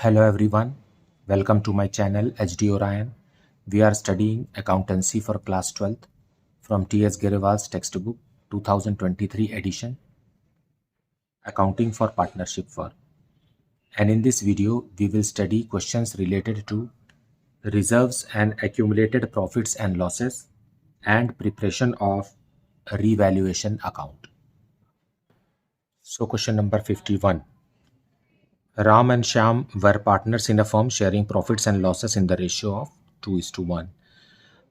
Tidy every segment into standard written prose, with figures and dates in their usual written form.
Hello everyone, welcome to my channel hdorionn. We are studying accountancy for class 12th from T.S. Grewal's textbook 2023 edition, Accounting for Partnership Firm. And in this video, we will study questions related to reserves and accumulated profits and losses and preparation of a revaluation account. So question number 51. Ram and Shyam were partners in a firm sharing profits and losses in the ratio of 2:1.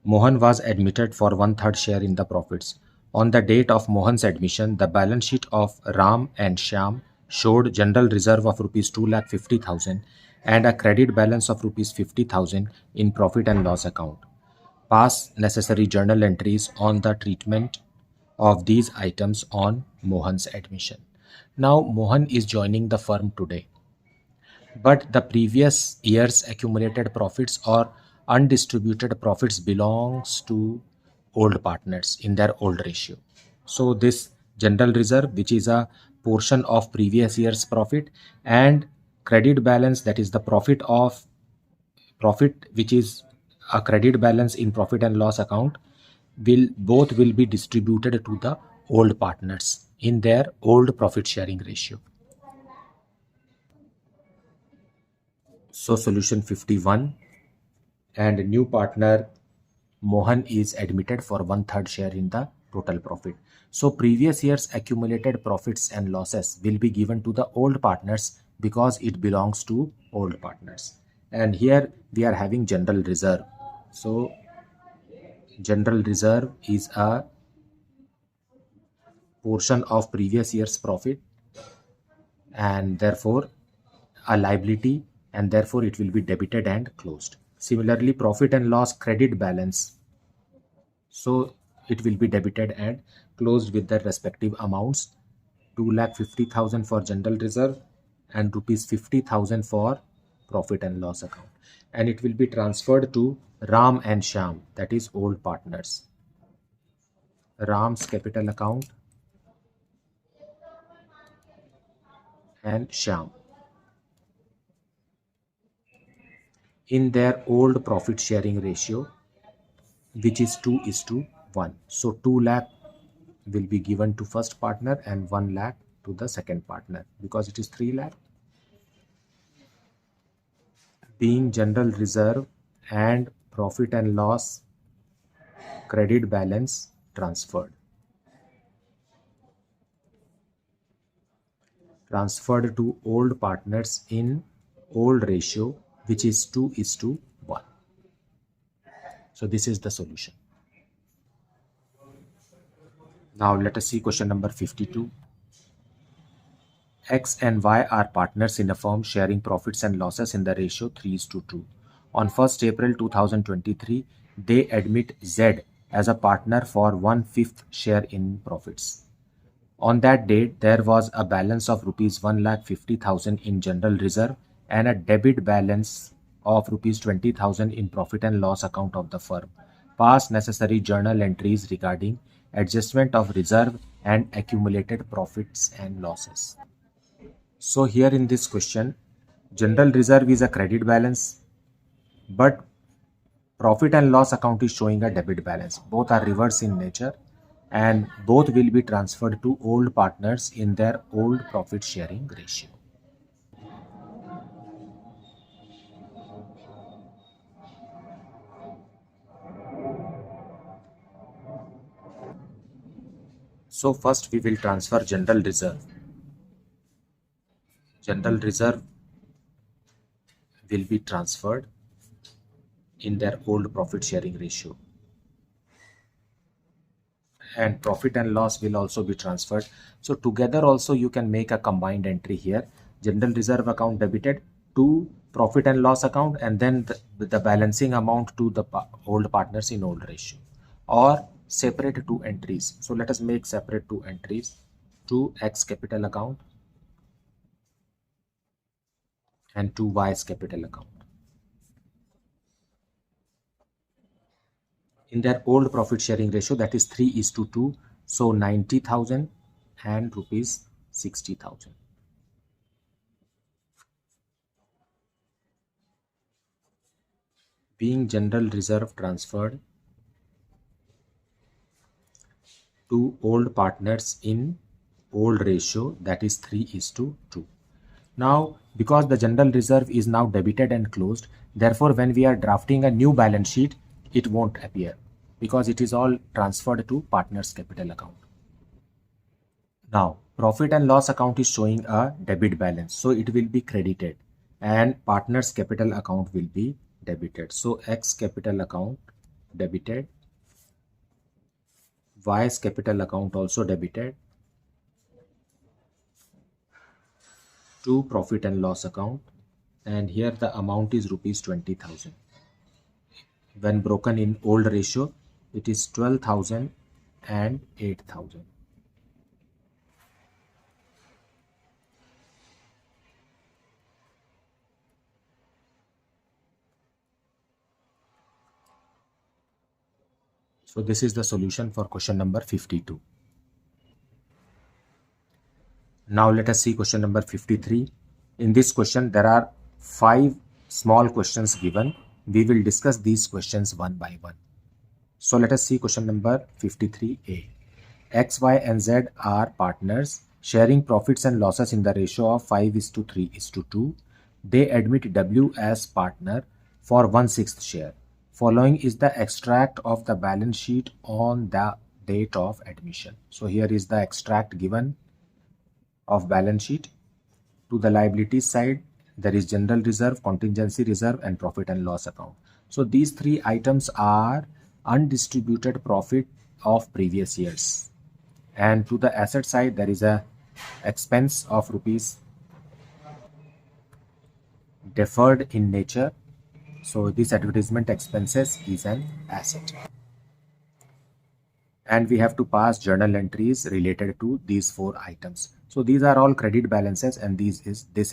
Mohan was admitted for 1/3 share in the profits. On the date of Mohan's admission, the balance sheet of Ram and Shyam showed general reserve of rupees 2,50,000 and a credit balance of rupees 50,000 in profit and loss account. Pass necessary journal entries on the treatment of these items on Mohan's admission. Now Mohan is joining the firm today, but the previous year's accumulated profits or undistributed profits belongs to old partners in their old ratio. So this general reserve, which is a portion of previous year's profit, and credit balance, that is the profit which is a credit balance in profit and loss account, will be distributed to the old partners in their old profit sharing ratio. So solution 51, and new partner Mohan is admitted for 1/3 share in the total profit. So previous year's accumulated profits and losses will be given to the old partners because it belongs to old partners. And here we are having general reserve. So general reserve is a portion of previous year's profit and therefore a liability, and therefore it will be debited and closed. Similarly, profit and loss credit balance, so it will be debited and closed with their respective amounts. 2,50,000 for general reserve and rupees 50,000 for profit and loss account, and it will be transferred to Ram and Shyam, that is old partners. Ram's capital account and Shyam in their old profit sharing ratio, which is 2:1. So 2 lakh will be given to first partner and 1 lakh to the second partner because it is 3 lakh. Being general reserve and profit and loss credit balance transferred to old partners in old ratio, which is 2:1. So this is the solution. Now let us see question number 52. X and Y are partners in a firm sharing profits and losses in the ratio 3:2. On 1st April 2023, they admit Z as a partner for 1/5 share in profits. On that date, there was a balance of rupees 1,50,000 in general reserve and a debit balance of rupees 20,000 in profit and loss account of the firm. Pass necessary journal entries regarding adjustment of reserve and accumulated profits and losses. So here in this question, general reserve is a credit balance, but profit and loss account is showing a debit balance. Both are reverse in nature and both will be transferred to old partners in their old profit sharing ratio. So first we will transfer general reserve. General reserve will be transferred in their old profit sharing ratio, and profit and loss will also be transferred. So together also you can make a combined entry here. General reserve account debited to profit and loss account, and then the balancing amount to the old partners in old ratio, or separate two entries. So let us make separate two entries to X capital account and to Y's capital account. In their old profit sharing ratio, that is 3:2, so 90,000 and rupees 60,000. being general reserve transferred to old partners in old ratio, that is 3:2. Now, because the general reserve is now debited and closed, therefore when we are drafting a new balance sheet, it won't appear because it is all transferred to partners capital account. Now, profit and loss account is showing a debit balance, so it will be credited and partners capital account will be debited. So X capital account debited, Y's capital account also debited to profit and loss account, and here the amount is rupees 20,000. When broken in old ratio, it is 12,000 and 8,000. So this is the solution for question number 52. Now let us see question number 53. In this question, there are 5 small questions given. We will discuss these questions one by one. So let us see question number 53A. X, Y, and Z are partners sharing profits and losses in the ratio of 5:3:2. They admit W as partner for 1/6 share. Following is the extract of the balance sheet on the date of admission. So here is the extract given of balance sheet. To the liabilities side, there is general reserve, contingency reserve, and profit and loss account. So these 3 items are undistributed profit of previous years. And to the asset side, there is a expense of rupees deferred in nature. So this advertisement expenses is an asset. And we have to pass journal entries related to these 4 items. So these are all credit balances and this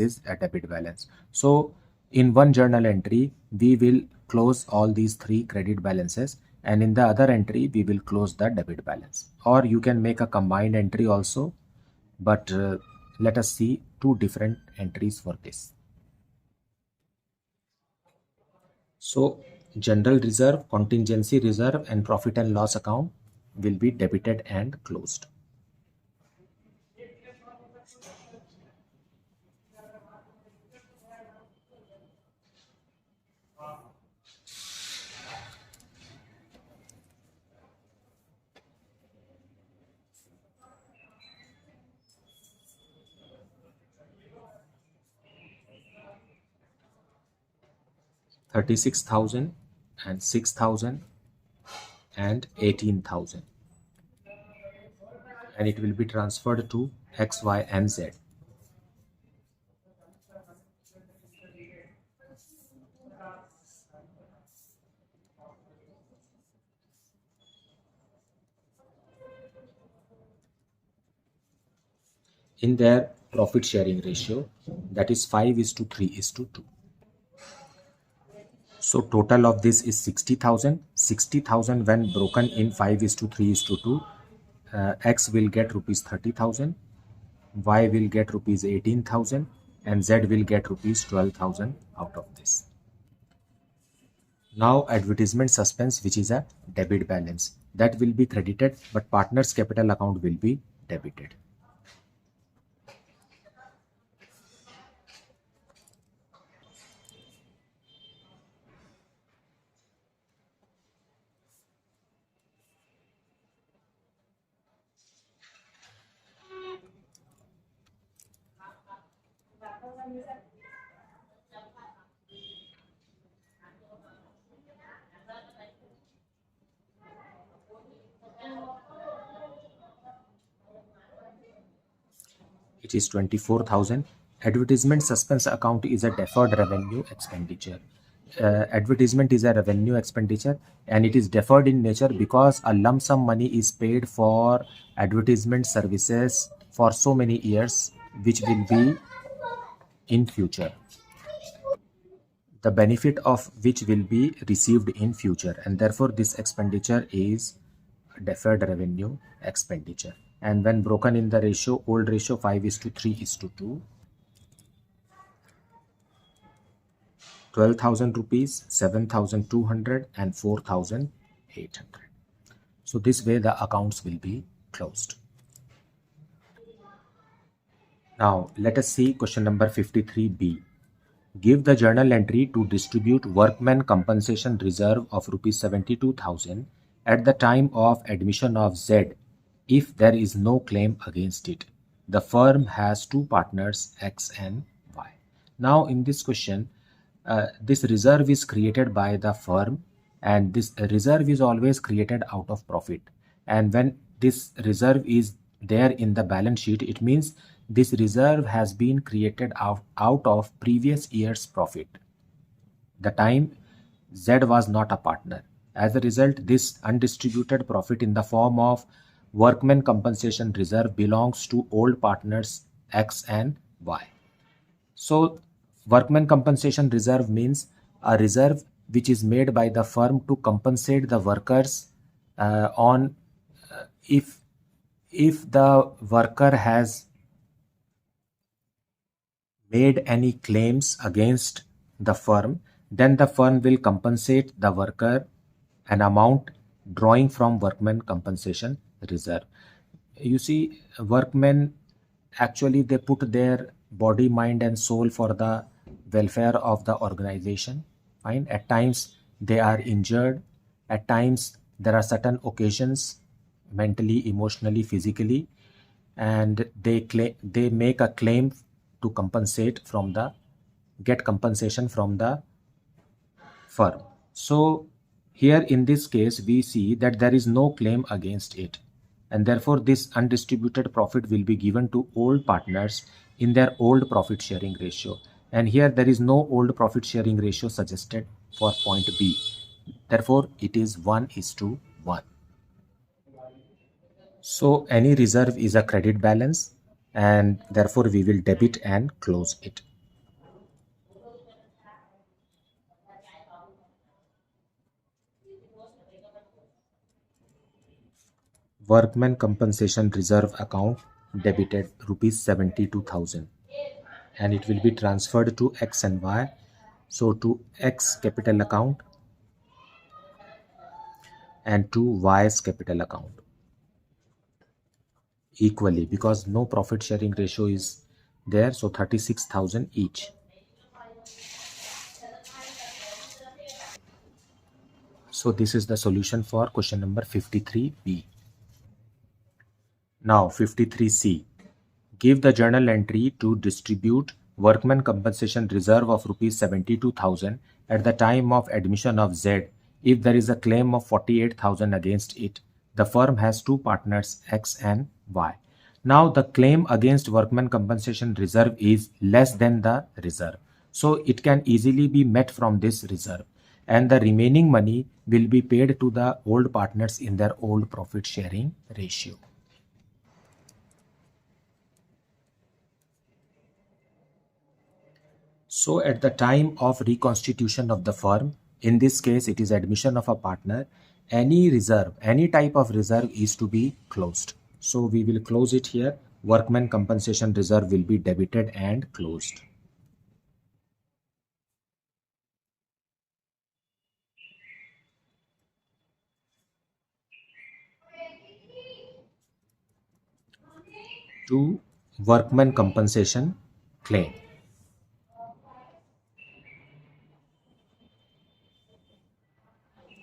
is a debit balance. So in one journal entry, we will close all these 3 credit balances, and in the other entry, we will close the debit balance. Or you can make a combined entry also, but let us see 2 different entries for this. So general reserve, contingency reserve, and profit and loss account will be debited and closed. $36,000 and $6,000 and $18,000, and it will be transferred to X, Y, and Z. In their profit sharing ratio, that is 5:3:2. So total of this is 60,000. 60,000 when broken in 5:3:2, X will get rupees 30,000, Y will get rupees 18,000, and Z will get rupees 12,000 out of this. Now advertisement suspense, which is a debit balance, that will be credited, but partners capital account will be debited. It is 24,000. Advertisement suspense account is a deferred revenue expenditure. Advertisement is a revenue expenditure and it is deferred in nature because a lump sum money is paid for advertisement services for so many years, which will be in future. The benefit of which will be received in future, and therefore this expenditure is deferred revenue expenditure. And when broken in the ratio, old ratio 5:3:2, 12,000 rupees, 7,200 and 4,800. So this way the accounts will be closed. Now let us see question number 53B. Give the journal entry to distribute workmen compensation reserve of rupees 72,000 at the time of admission of Z if there is no claim against it. The firm has two partners X and Y. Now in this question, this reserve is created by the firm, and this reserve is always created out of profit. And when this reserve is there in the balance sheet, it means this reserve has been created out of previous year's profit, the time Z was not a partner. As a result, this undistributed profit in the form of workmen compensation reserve belongs to old partners X and Y. So workmen compensation reserve means a reserve which is made by the firm to compensate the workers on if the worker has made any claims against the firm, then the firm will compensate the worker an amount drawing from workmen compensation reserve. You see, workmen actually they put their body, mind and soul for the welfare of the organization. Fine. At times they are injured. At times there are certain occasions, mentally, emotionally, physically, and they make a claim to get compensation from the firm. So here in this case we see that there is no claim against it, and therefore this undistributed profit will be given to old partners in their old profit sharing ratio. And here there is no old profit sharing ratio suggested for point B. Therefore it is 1:1. So any reserve is a credit balance, and therefore we will debit and close it. Workmen compensation reserve account debited rupees 72,000, and it will be transferred to X and Y. So to X capital account and to Y's capital account equally, because no profit sharing ratio is there. So 36,000 each. So this is the solution for question number 53B. Now 53C. Give the journal entry to distribute workmen compensation reserve of rupees 72,000 at the time of admission of Z if there is a claim of 48,000 against it. The firm has two partners X and Y. Now the claim against workmen compensation reserve is less than the reserve, so it can easily be met from this reserve, and the remaining money will be paid to the old partners in their old profit sharing ratio. So at the time of reconstitution of the firm, in this case it is admission of a partner, any reserve, any type of reserve is to be closed. So we will close it here. Workmen compensation reserve will be debited and closed. To workmen compensation claim.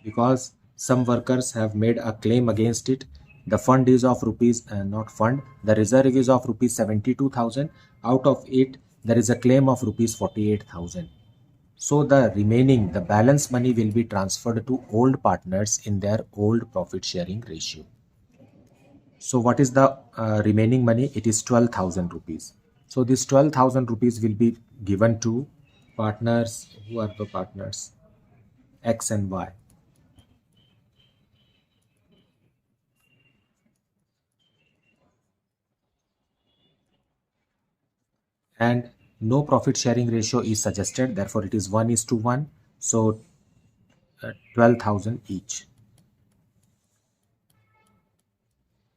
Because some workers have made a claim against it, the fund is of rupees, not fund, the reserve is of rupees 72,000. Out of it, there is a claim of rupees 48,000. So the remaining, the balance money will be transferred to old partners in their old profit sharing ratio. So what is the remaining money? It is 12,000 rupees. So this 12,000 rupees will be given to partners. Who are the partners? X and Y. And no profit sharing ratio is suggested, therefore it is 1:1. So 12,000 each.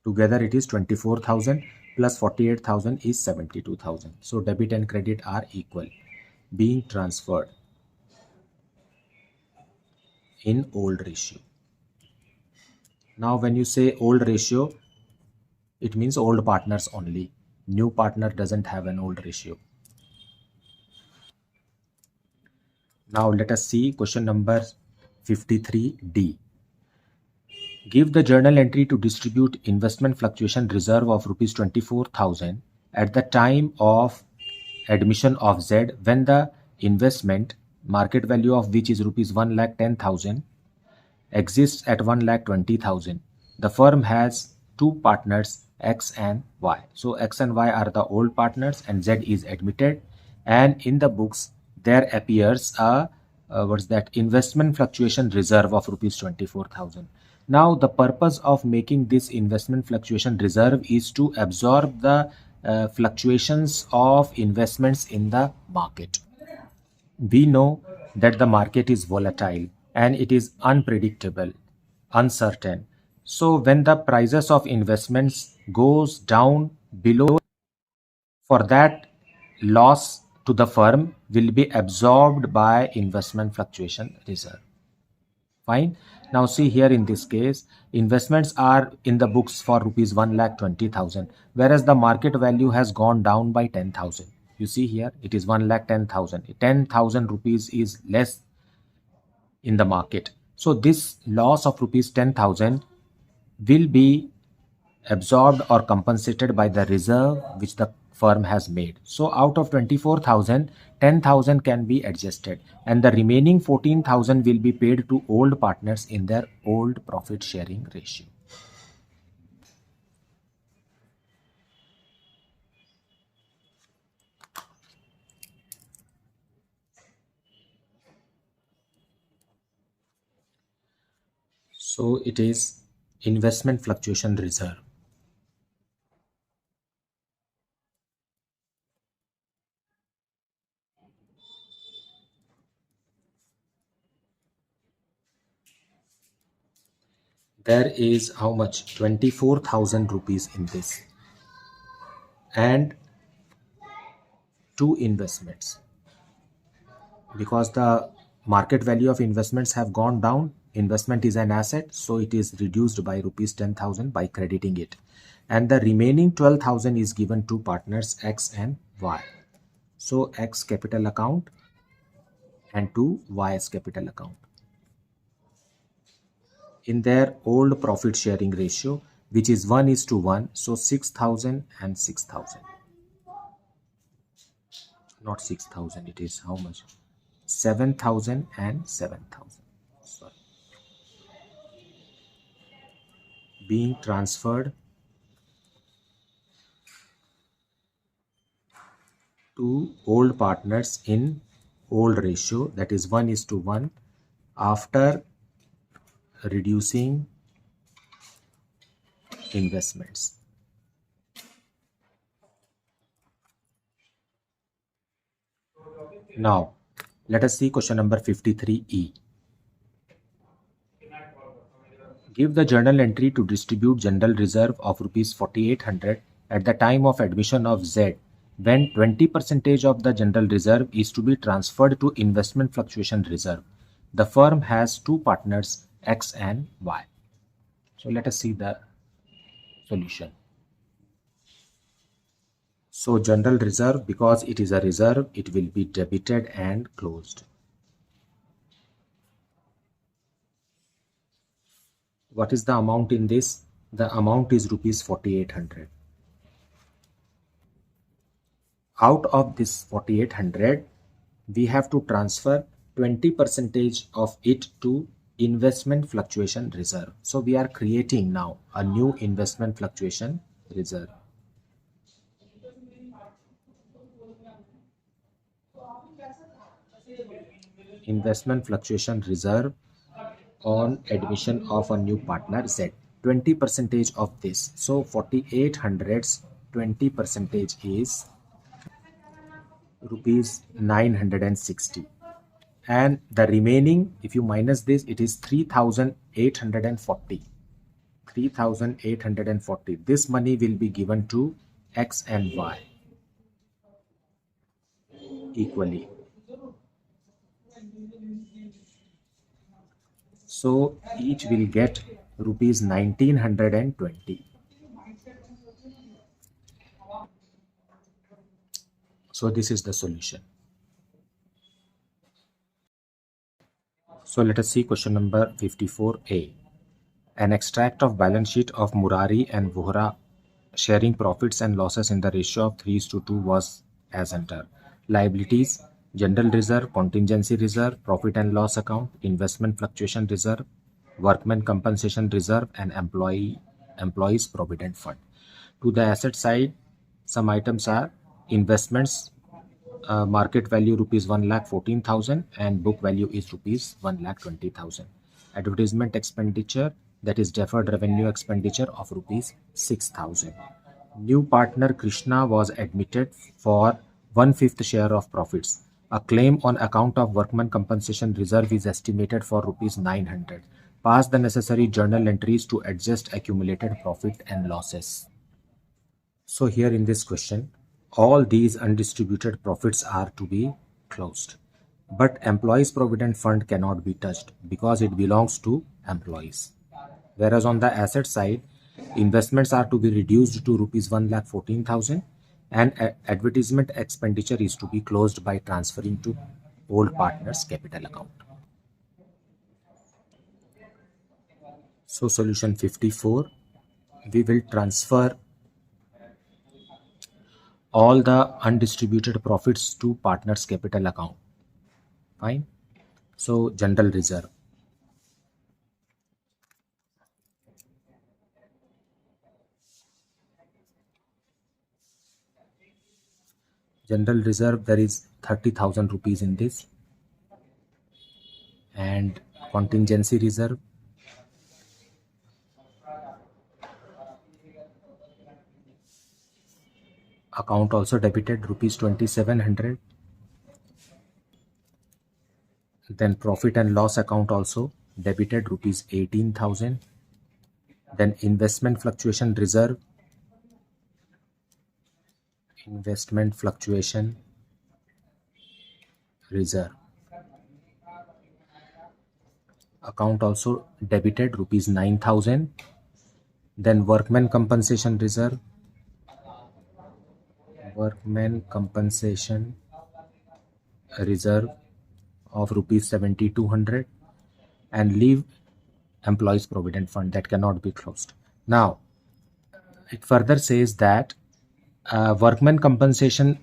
Together it is 24,000 plus 48,000 is 72,000. So debit and credit are equal, being transferred. in old ratio. Now when you say old ratio, it means old partners only. New partner doesn't have an old ratio. Now let us see question number 53D. Give the journal entry to distribute investment fluctuation reserve of rupees 24,000 at the time of admission of Z when the investment market value of which is rupees 1,10,000 exists at 1,20,000. The firm has two partners X and Y. So X and Y are the old partners and Z is admitted, and in the books there appears a what's that investment fluctuation reserve of rupees 24,000. Now the purpose of making this investment fluctuation reserve is to absorb the fluctuations of investments in the market. We know that the market is volatile and it is unpredictable, uncertain. So when the prices of investments goes down below, for that loss to the firm will be absorbed by investment fluctuation reserve. Fine. Now see here in this case, investments are in the books for rupees 1,20,000, whereas the market value has gone down by 10,000. You see here, it is 1,10,000. 10,000 rupees is less in the market. So this loss of rupees 10,000 will be absorbed or compensated by the reserve which the firm has made. So out of 24,000, 10,000 can be adjusted and the remaining 14,000 will be paid to old partners in their old profit sharing ratio. So it is investment fluctuation reserve. There is how much? 24,000 rupees in this and two investments. Because the market value of investments have gone down, investment is an asset, so it is reduced by rupees 10,000 by crediting it, and the remaining 12,000 is given to partners X and Y. So X capital account and to Y's capital account in their old profit sharing ratio, which is 1:1. So 6,000 and 6,000, not 6,000, it is how much? 7,000 and 7,000. Sorry. Being transferred to old partners in old ratio, that is 1:1, after reducing investments. Now let us see question number 53E. Give the journal entry to distribute general reserve of rupees 4,800 at the time of admission of Z when 20% of the general reserve is to be transferred to investment fluctuation reserve. The firm has two partners X and Y. So let us see the solution. So general reserve, because it is a reserve, it will be debited and closed. What is the amount in this? The amount is rupees 4,800. Out of this 4,800, we have to transfer 20% of it to investment fluctuation reserve. So we are creating now a new investment fluctuation reserve. Investment fluctuation reserve on admission of a new partner Z. 20% of this. So 4,800's 20% is rupees 960. And the remaining, if you minus this, it is 3,840. 3,840. This money will be given to X and Y equally. So each will get rupees 1920. So this is the solution. So let us see question number 54a. An extract of balance sheet of Murari and Vohra sharing profits and losses in the ratio of 3:2 was as under. Liabilities, general reserve, contingency reserve, profit and loss account, investment fluctuation reserve, workmen compensation reserve, and employees provident fund. To the asset side, some items are investments, market value rupees 1,14,000 and book value is rupees 1,20,000. Advertisement expenditure, that is deferred revenue expenditure of rupees 6,000. New partner Krishna was admitted for 1/5 share of profits. A claim on account of workman compensation reserve is estimated for rupees 900. Pass the necessary journal entries to adjust accumulated profit and losses. So here in this question, all these undistributed profits are to be closed. But employees provident fund cannot be touched because it belongs to employees. Whereas on the asset side, investments are to be reduced to rupees 1,14,000 and advertisement expenditure is to be closed by transferring to old partners capital account. So solution 54, we will transfer all the undistributed profits to partners capital account. Fine. So general reserve. General reserve, there is 30,000 rupees in this. And contingency reserve, account also debited rupees 2,700. Then profit and loss account also debited rupees 18,000. Then investment fluctuation reserve, account also debited rupees 9,000. Then workmen compensation reserve, of rupees 7,200, and leave employees provident fund, that cannot be closed. Now it further says that workmen compensation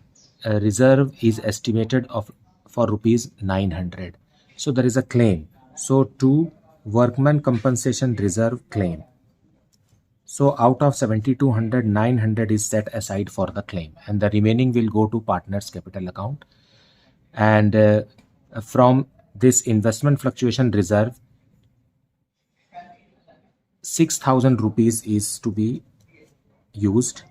reserve is estimated for rupees 900. So there is a claim. So to workmen compensation reserve claim. So out of 7,200, 900 is set aside for the claim and the remaining will go to partners capital account. And from this investment fluctuation reserve, 6,000 rupees is to be used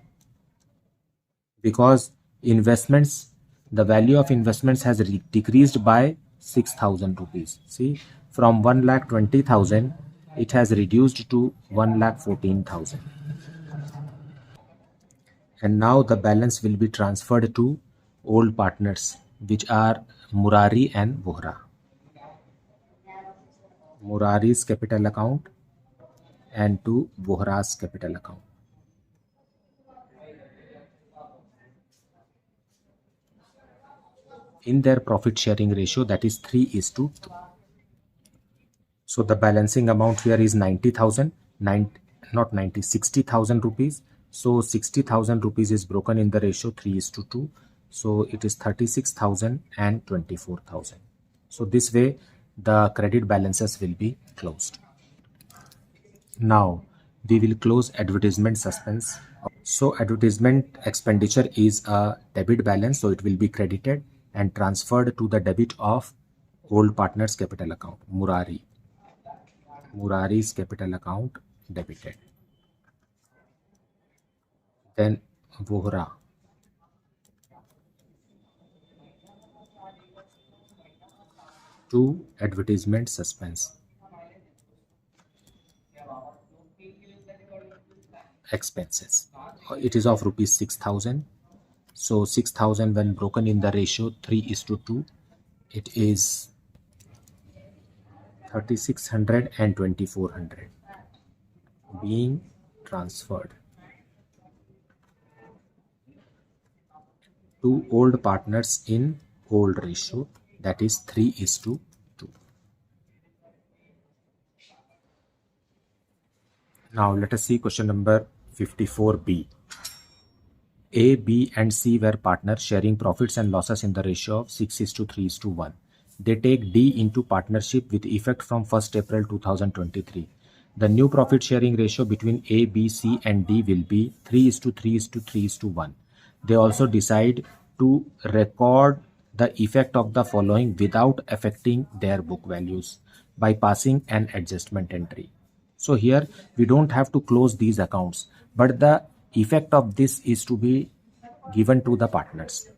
because investments, the value of investments has decreased by 6,000 rupees. See, from 1,20,000 it has reduced to 1,14,000. And now the balance will be transferred to old partners, which are Murari and Vohra. Murari's capital account and to Vohra's capital account. In their profit sharing ratio, that is 3:2. So the balancing amount here is 90,000, 60,000 rupees. So 60,000 rupees is broken in the ratio 3:2. So it is 36,000 and 24,000. So this way the credit balances will be closed. Now we will close advertisement suspense. So advertisement expenditure is a debit balance, so it will be credited and transferred to the debit of old partners capital account, Murari's capital account debited. Then Vohra, to advertisement suspense. Expenses, it is of rupees 6,000. So 6,000 when broken in the ratio 3:2, it is 3600 and 2400 being transferred to old partners in old ratio, that is 3:2. Now let us see question number 54b. A, B and C were partners sharing profits and losses in the ratio of 6:3:1. They take D into partnership with effect from 1st April 2023. The new profit sharing ratio between A, B, C and D will be 3:3:3:1. They also decide to record the effect of the following without affecting their book values by passing an adjustment entry. So here we don't have to close these accounts, but the effect of this is to be given to the partners.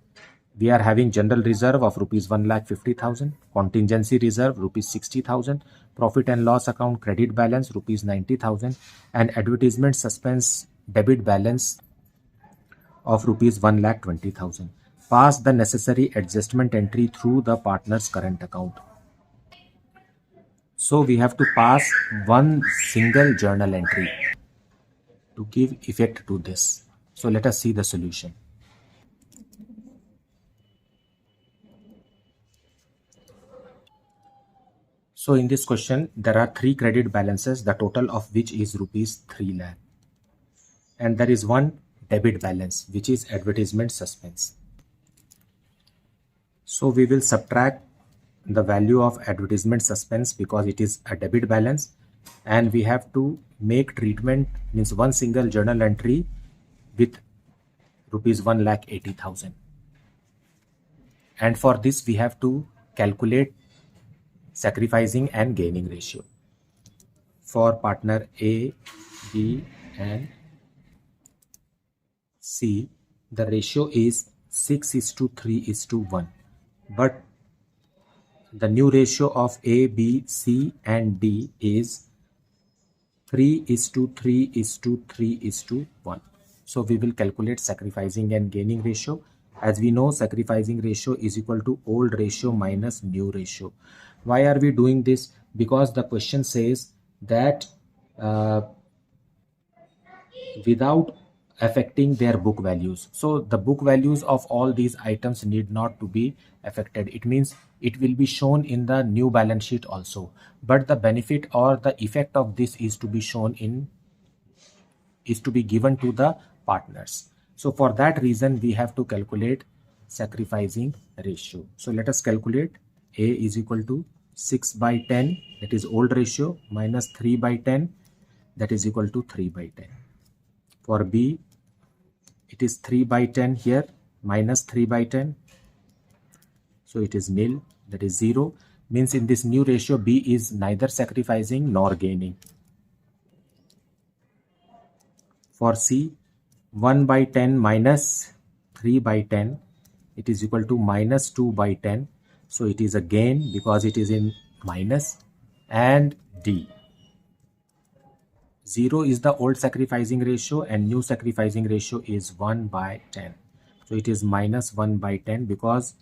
We are having general reserve of rupees 1,50,000, contingency reserve rupees 60,000, profit and loss account credit balance rupees 90,000, and advertisement suspense debit balance of rupees 1,20,000. Pass the necessary adjustment entry through the partner's current account. So we have to pass one single journal entry to give effect to this. So let us see the solution. So in this question, there are 3 credit balances, the total of which is rupees 3 lakh. And there is one debit balance, which is advertisement suspense. So we will subtract the value of advertisement suspense because it is a debit balance, and we have to make treatment, means one single journal entry with rupees 1,80,000. And for this we have to calculate sacrificing and gaining ratio. For partner A, B and C, the ratio is 6:3:1, but the new ratio of A, B, C and D is 3:3:3:1. So we will calculate sacrificing and gaining ratio. As we know, sacrificing ratio is equal to old ratio minus new ratio. Why are we doing this? Because the question says that without affecting their book values. So the book values of all these items need not to be affected. It means it will be shown in the new balance sheet also, but the benefit or the effect of this is to be shown in, is to be given to the partners. So for that reason we have to calculate sacrificing ratio. So let us calculate. A is equal to 6/10, that is old ratio, minus 3/10, that is equal to 3/10. For B, it is 3/10 here, minus 3/10. So it is nil, that is 0. Means in this new ratio, B is neither sacrificing nor gaining. For C, 1/10 minus 3/10, it is equal to minus 2/10. So it is a gain because it is in minus. And D, 0 is the old sacrificing ratio and new sacrificing ratio is 1/10. So it is minus 1/10 because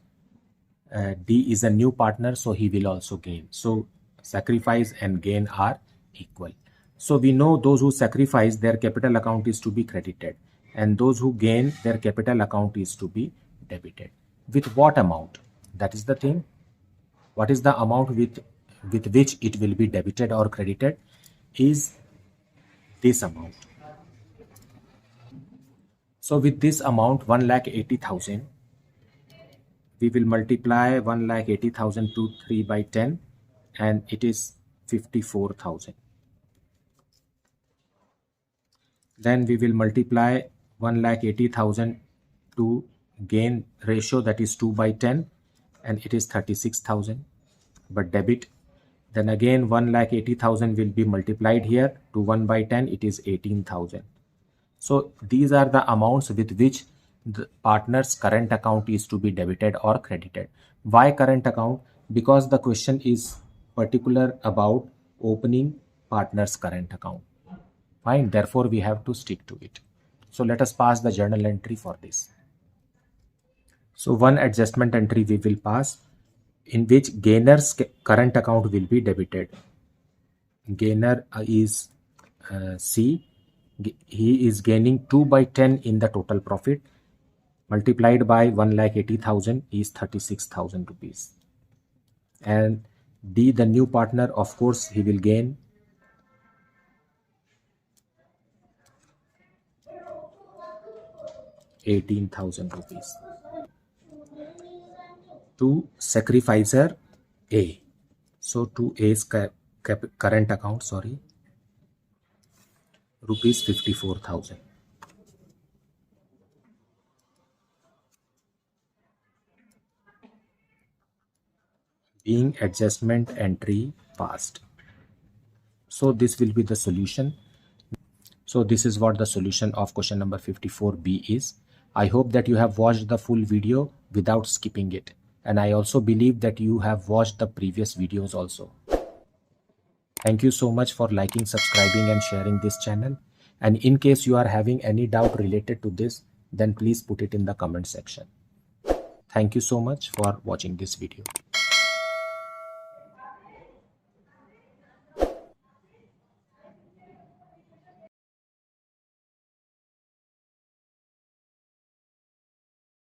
D is a new partner, so he will also gain. So sacrifice and gain are equal. So we know those who sacrifice, their capital account is to be credited, and those who gain, their capital account is to be debited. With what amount? That is the thing. What is the amount with which it will be debited or credited? Is this amount. So with this amount, 1,80,000, we will multiply 1,80,000 to 3/10, and it is 54,000. Then we will multiply 1,80,000 to gain ratio, that is 2/10, and it is 36,000, but debit. Then again 1,80,000 will be multiplied here to 1/10, it is 18,000. So these are the amounts with which the partner's current account is to be debited or credited. Why current account? Because the question is particular about opening partner's current account. Fine, therefore we have to stick to it. So let us pass the journal entry for this. So one adjustment entry we will pass. in which gainer's current account will be debited. Gainer is C. He is gaining 2 by 10 in the total profit, multiplied by 1,80,000 is 36,000 rupees. And D, the new partner, of course, he will gain 18,000 rupees. To sacrificer A. So to A's current account, rupees 54,000. Being adjustment entry passed. So this will be the solution. So this is what the solution of question number 54B is. I hope that you have watched the full video without skipping it. And I also believe that you have watched the previous videos also. Thank you so much for liking, subscribing and sharing this channel. And in case you are having any doubt related to this, then please put it in the comment section. Thank you so much for watching this video.